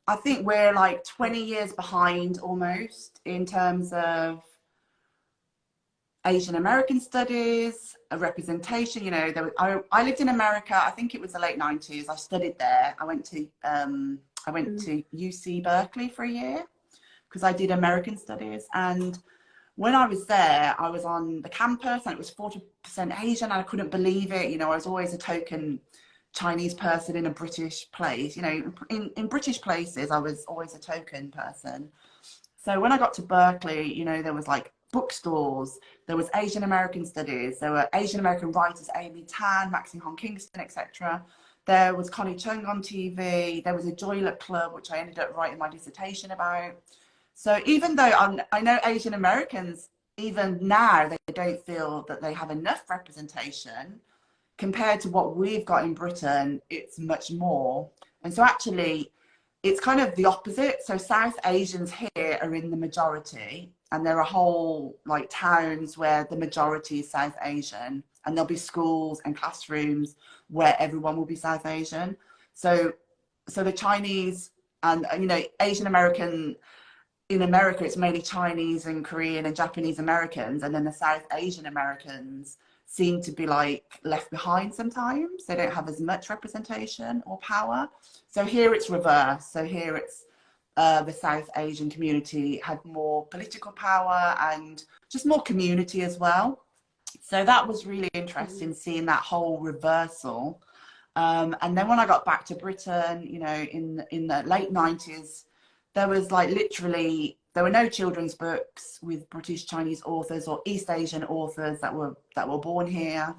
I think we're like 20 years behind almost in terms of Asian American studies, a representation. You know, I lived in America. I think it was the late 90s. I studied there. I went to UC Berkeley for a year because I did American studies. And when I was there, I was on the campus and it was 40% Asian. And I couldn't believe it. You know, I was always a token Chinese person in a British place. You know, in British places, I was always a token person. So when I got to Berkeley, you know, there was like bookstores, there was Asian American studies, there were Asian American writers, Amy Tan, Maxine Hong Kingston, etc. There was Connie Chung on TV. There was a Joy Luck Club, which I ended up writing my dissertation about. So even though I know Asian Americans, even now, they don't feel that they have enough representation compared to what we've got in Britain, it's much more. And so actually, it's kind of the opposite. So South Asians here are in the majority, and there are whole like towns where the majority is South Asian, and there'll be schools and classrooms where everyone will be South Asian. So the Chinese and, you know, Asian American, in America, it's mainly Chinese and Korean and Japanese Americans, and then the South Asian Americans seem to be like left behind sometimes. They don't have as much representation or power. So here it's reverse. So here it's the South Asian community had more political power and just more community as well. So that was really interesting, seeing that whole reversal. And then when I got back to Britain, you know, in the late 90s, there was like literally, there were no children's books with British Chinese authors or East Asian authors that were born here.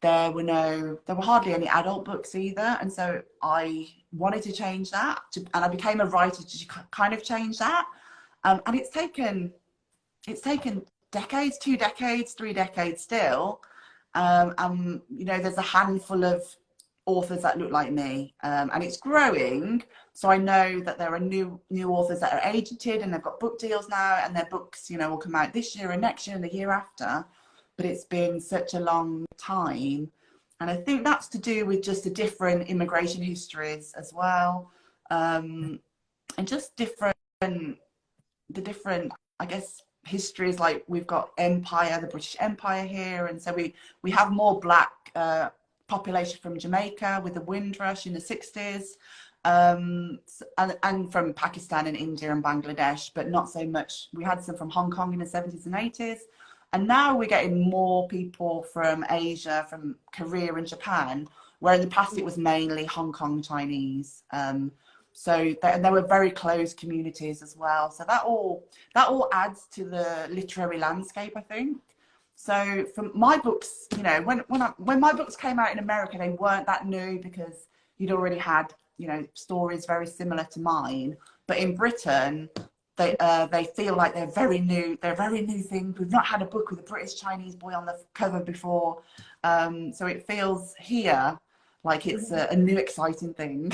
There were hardly any adult books either. And so I wanted to change that, and I became a writer to kind of change that. And it's taken decades, 2 decades, 3 decades still. You know, there's a handful of authors that look like me, and it's growing. So I know that there are new authors that are agented and they've got book deals now, and their books, you know, will come out this year and next year and the year after. But it's been such a long time, and I think that's to do with just the different immigration histories as well, and just the different, I guess, histories. Like we've got Empire, the British Empire here, and so we have more black population from Jamaica with the Windrush in the 60s, and from Pakistan and India and Bangladesh, but not so much. We had some from Hong Kong in the 70s and 80s, and now we're getting more people from Asia, from Korea and Japan, where in the past it was mainly Hong Kong Chinese. So there were very close communities as well. So that all adds to the literary landscape, I think. So for my books, you know, when my books came out in America, they weren't that new because you'd already had, you know, stories very similar to mine. But in Britain, they feel like they're very new. They're a very new thing. We've not had a book with a British Chinese boy on the cover before. So it feels here like it's a new exciting thing.